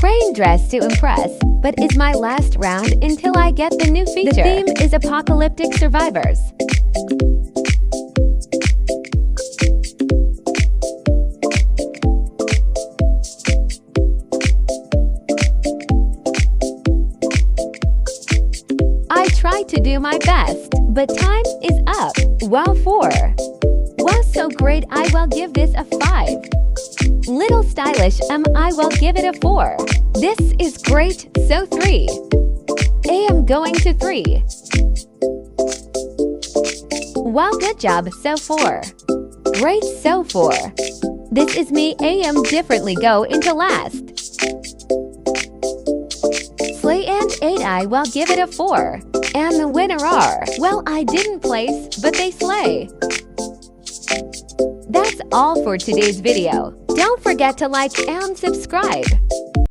Rain dress to impress, but is my last round until I get the new feature. The theme is Apocalyptic Survivors. I tried to do my best, but time is up. Wow, 4. Wow, so great, I will give this a 5. Little stylish, I will give it a 4. This is great, so 3. I am going to 3. Wow, good job, so 4. Great, so 4. This is me, I am differently go into last. Slay and 8, I will give it a 4. And the winner are, well, I didn't place, but they slay. That's all for today's video. Don't forget to like and subscribe.